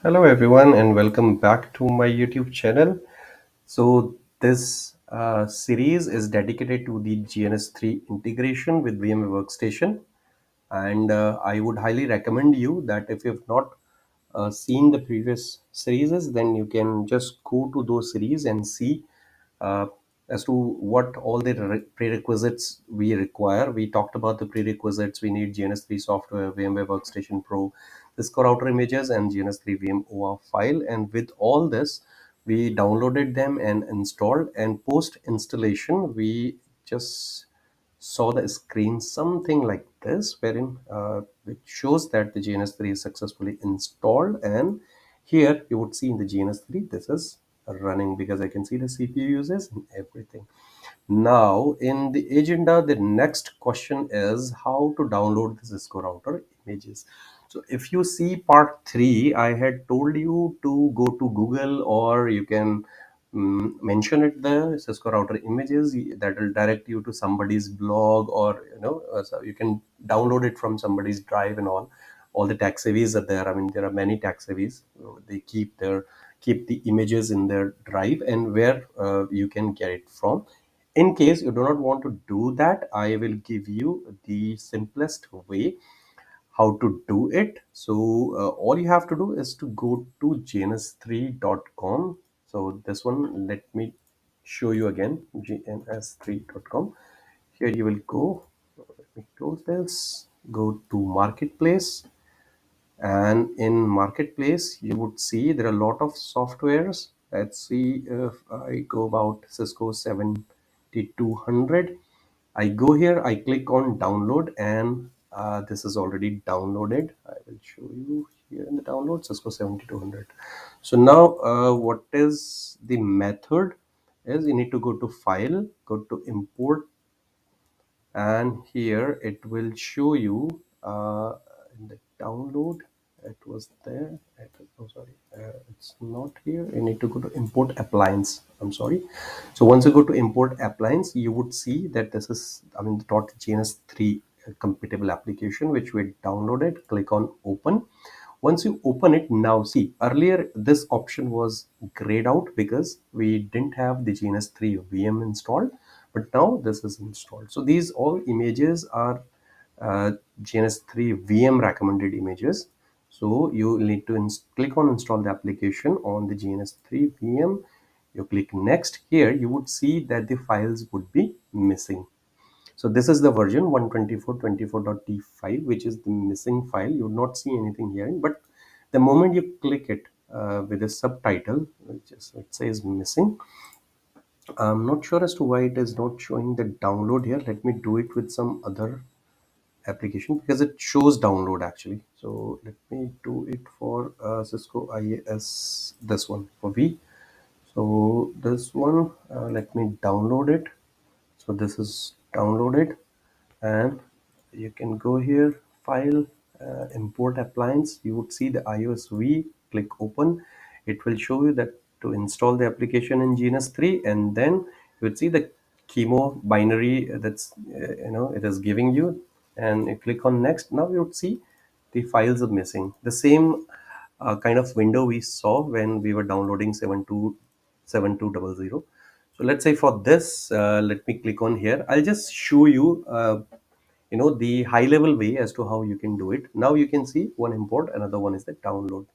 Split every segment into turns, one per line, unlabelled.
Hello everyone and welcome back to my YouTube channel. So this series is dedicated to the GNS3 integration with VMware Workstation, and I would highly recommend you that if you've not seen the previous series, then you can just go to those series and see uh, as to what all the prerequisites we require. We talked about the prerequisites. We need GNS3 software, VMware Workstation Pro, Cisco router images, and GNS3 VM OAuth file. And with all this, we downloaded them and installed. And post installation, we just saw the screen something like this, wherein it shows that the GNS3 is successfully installed. And here you would see in the GNS3, this is running because I can see the CPU uses and everything. Now, in the agenda, the next question is how to download the Cisco router images. So, if you see part 3, I had told you to go to Google, or you can mention it there, Cisco router images, that will direct you to somebody's blog, or so you can download it from somebody's drive and all the tech savvies are there. I mean, there are many tech savvies. They keep the images in their drive, and where you can get it from. In case you do not want to do that, I will give you the simplest way how to do it. So all you have to do is to go to gns3.com. So this one, let me show you again, gns3.com. Here you will go, let me close this, go to marketplace, and in marketplace you would see there are a lot of softwares. Let's see if I go about Cisco 7200. I go here, I click on download, and this is already downloaded. I will show you here in the download, Cisco 7200. So now what is the method is, you need to go to file, go to import, and here it will show you in the download. It was there. Oh, sorry, it's not here. You need to go to import appliance. I'm sorry. So once you go to import appliance, you would see that this is, I mean, the .gns3 compatible application which we downloaded. Click on open. Once you open it, now see, earlier this option was grayed out because we didn't have the GNS3 VM installed, but now this is installed. So these all images are GNS3 VM recommended images. So you need to click on install the application on the GNS3 VM. You click next. Here you would see that the files would be missing. So this is the version 124.24.t5, which is the missing file. You would not see anything here, but the moment you click it with a subtitle, which is, it says missing. I'm not sure as to why it is not showing the download here. Let me do it with some other application because it shows download actually. So let me do it for Cisco IAS, this one for V. So this one, let me download it. So this is downloaded, and you can go here, file, import appliance. You would see the iOS V. Click open. It will show you that to install the application in GNS3, and then you would see the chemo binary that's it is giving you, and you click on next. Now you would see the files are missing. The same kind of window we saw when we were downloading 7200. So let's say for this, let me click on here. I'll just show you, the high level way as to how you can do it. Now you can see one import, another one is the download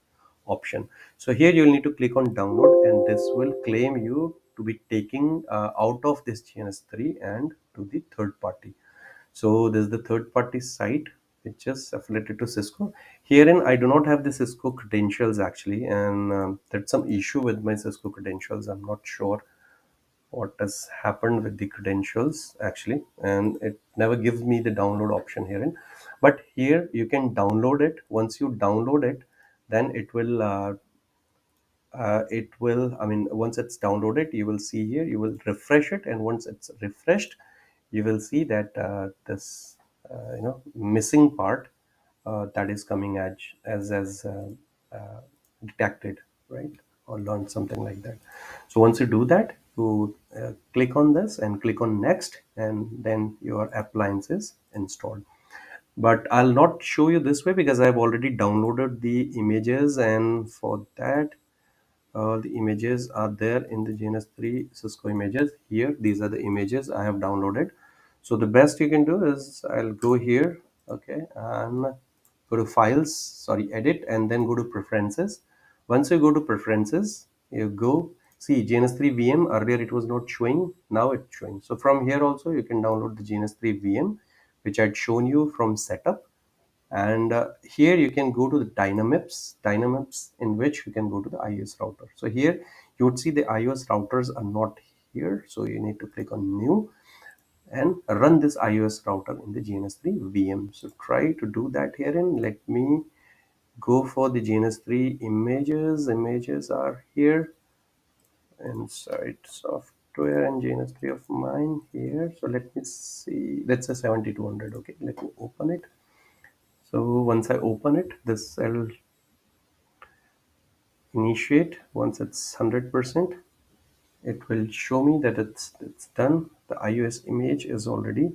option. So here you'll need to click on download, and this will claim you to be taking out of this GNS3 and to the third party. So this is the third party site which is affiliated to Cisco. Herein I do not have the Cisco credentials actually, and there's some issue with my Cisco credentials. I'm not sure what has happened with the credentials actually, and it never gives me the download option herein. But here you can download it. Once you download it, then I mean, once it's downloaded, you will see here, you will refresh it, and once it's refreshed, you will see that this missing part that is coming as detected, right, or learned, something like that. So once you do that, you click on this and click on next, and then your appliance is installed. But I'll not show you this way because I've already downloaded the images, and for that the images are there in the GNS3 Cisco images. Here, these are the images I have downloaded. So the best you can do is I'll go here, okay, and go to files, sorry, edit, and then go to preferences. Once you go to preferences, you go see GNS3 VM. Earlier it was not showing, now it's showing. So from here also you can download the GNS3 VM, which I'd shown you from setup. And here you can go to the dynamips in which you can go to the iOS router. So here you would see the iOS routers are not here, so you need to click on new and run this iOS router in the GNS3 VM. So try to do that here, and let me go for the GNS3 images are here inside software, and GNS3 of mine here. So let me see, let's say 7200. Okay, let me open it. So once I open it, this I'll initiate. Once it's 100%, it will show me that it's done. The iOS image is already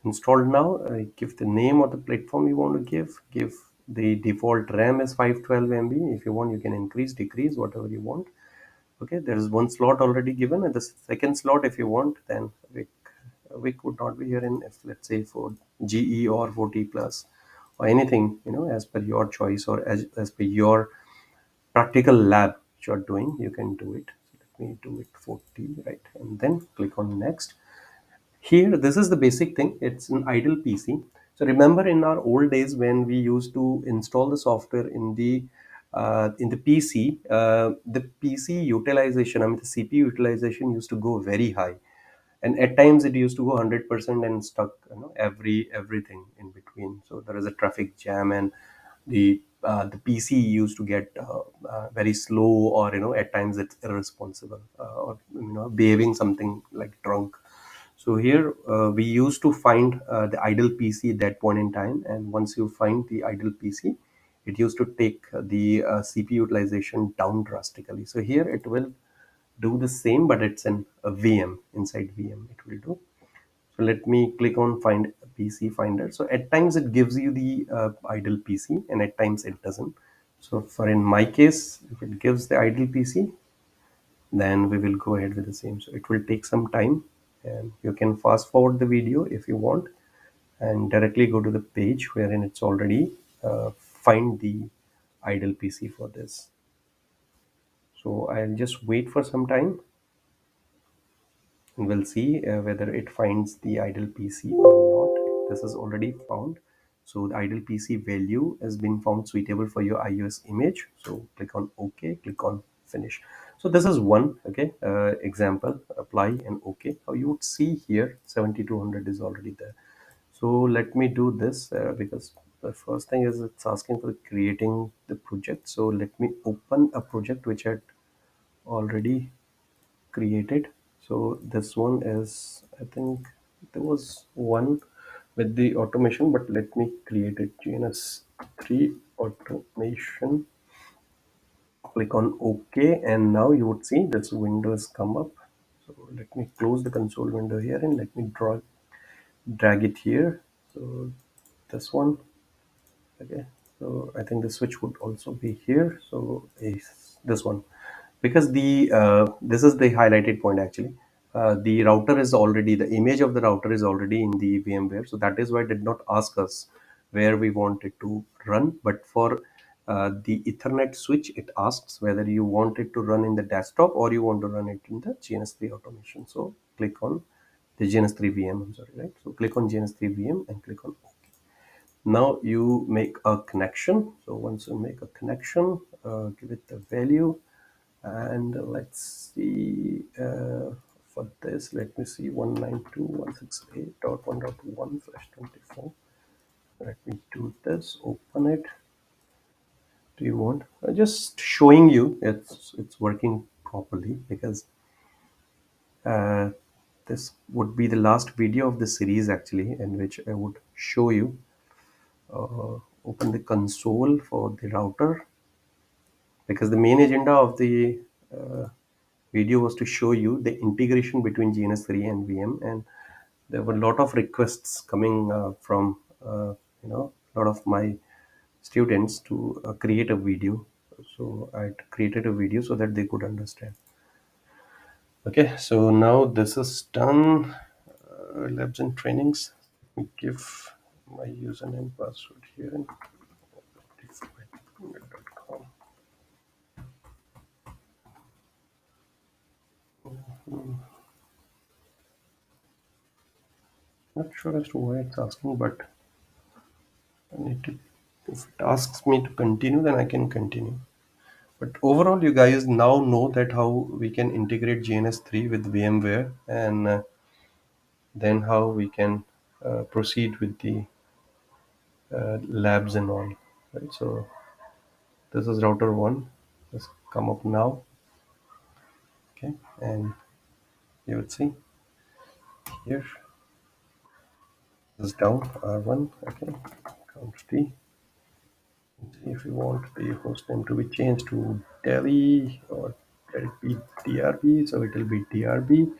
installed now. Give the name of the platform you want to give the default RAM is 512 MB. If you want, you can increase, decrease, whatever you want. Okay, there is one slot already given, and the second slot, if you want, then week would not be here in, if let's say for GE or 40 plus or anything, as per your choice, or as per your practical lab which you're doing, you can do it. So let me do it 40, right, and then click on next. Here, this is the basic thing. It's an idle PC. So remember, in our old days when we used to install the software in the PC, the PC utilization, I mean the CPU utilization used to go very high, and at times it used to go 100% and stuck, everything in between. So there is a traffic jam, and the PC used to get very slow, or at times it's irresponsible, or behaving something like drunk. So here we used to find the idle PC at that point in time, and once you find the idle PC, it used to take the CPU utilization down drastically. So here it will do the same, but it's in a VM, inside VM it will do. So let me click on find PC finder. So at times it gives you the idle PC, and at times it doesn't. So for in my case, if it gives the idle PC, then we will go ahead with the same. So it will take some time, and you can fast forward the video if you want, and directly go to the page wherein it's already find the idle PC for this. So I'll just wait for some time, and we'll see whether it finds the idle PC or not. This is already found. So the idle PC value has been found suitable for your iOS image. So click on OK, click on finish. So this is one, okay, example, apply and OK. How you would see here 7200 is already there. So let me do this because the first thing is it's asking for creating the project. So let me open a project which I had already created. So this one is, I think there was one with the automation, but let me create it. GNS3 automation. Click on OK, and now you would see this window has come up. So let me close the console window here, and let me drag it here. So this one, okay. So I think the switch would also be here. So is this one, because the this is the highlighted point actually. The router is already, the image of the router is already in the VMware, so that is why it did not ask us where we want it to run. But for the Ethernet switch, it asks whether you want it to run in the desktop or you want to run it in the GNS3 automation. So click on the GNS3 VM. I'm sorry, right? So click on GNS3 VM and click on. Now you make a connection. So once you make a connection, give it the value, and let's see, for this, let me see, 192.168.1.1/24. Let me do this, open it. Do you want, just showing you it's working properly, because uh, this would be the last video of the series actually, in which I would show you. Open the console for the router, because the main agenda of the uh, video was to show you the integration between GNS3 and VM, and there were a lot of requests coming from a lot of my students to create a video. So I created a video so that they could understand. Okay, so now this is done. Labs and trainings. Let me give my username password here and gmail.com. Not sure as to why it's asking, but I need to. If it asks me to continue, then I can continue. But overall, you guys now know that how we can integrate GNS3 with VMware, and then how we can proceed with the labs and all. Right. So this is router one. Let's come up now. Okay, and you would see here this is down R1. Okay, count D. If you want the host name to be changed to Delhi or let it be DRB, so it will be DRB.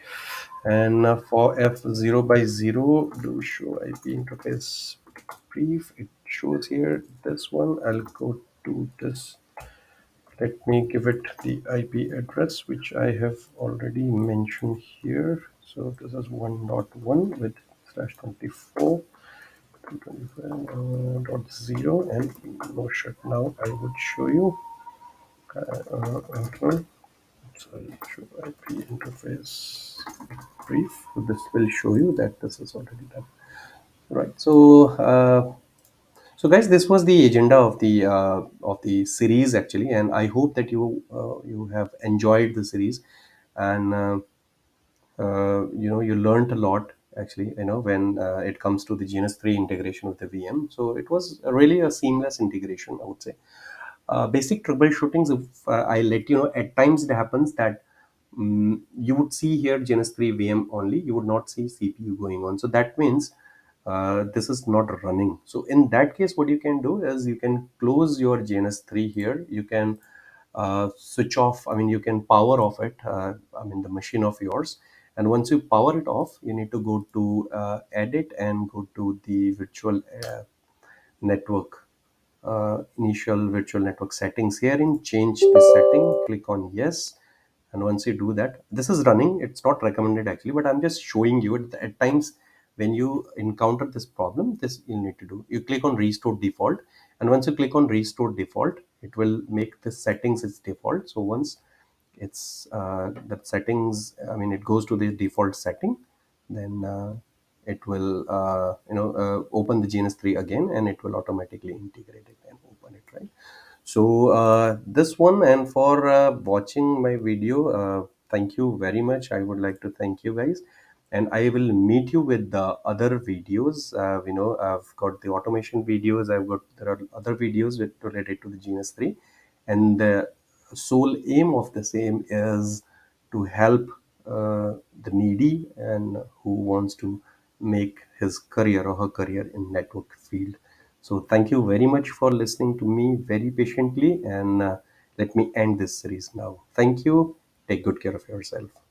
And for F0 by 0, do show IP interface brief. It shows here this one. I'll go to this. Let me give it the IP address, which I have already mentioned here. So this is 1.1 with slash 24. 225.0 and no shut. Now I would show you sorry, show IP interface brief. So this will show you that this is already done. Right. So guys, this was the agenda of the series actually, and I hope that you have enjoyed the series, and you learned a lot actually, when it comes to the GNS3 integration with the VM. So it was really a seamless integration, I would say. Basic troubleshootings, if I let you know, at times it happens that you would see here GNS3 VM only, you would not see CPU going on. So that means this is not running. So in that case, what you can do is you can close your GNS3 here. You can switch off, I mean, you can power off it, I mean, the machine of yours. And once you power it off, you need to go to edit and go to the virtual network initial virtual network settings. Here in change the setting, click on yes. And once you do that, this is running. It's not recommended actually, but I'm just showing you at times when you encounter this problem, this you need to do. You click on restore default, and once you click on restore default, it will make the settings its default. So once it's that settings, I mean, it goes to the default setting, then it will open the GNS3 again, and it will automatically integrate it and open it, right? So this one, and for watching my video, thank you very much. I would like to thank you guys, and I will meet you with the other videos. I've got the automation videos. There are other videos related to the GNS3, and the sole aim of the same is to help the needy and who wants to make his career or her career in network field. So thank you very much for listening to me very patiently, and let me end this series now. Thank you. Take good care of yourself.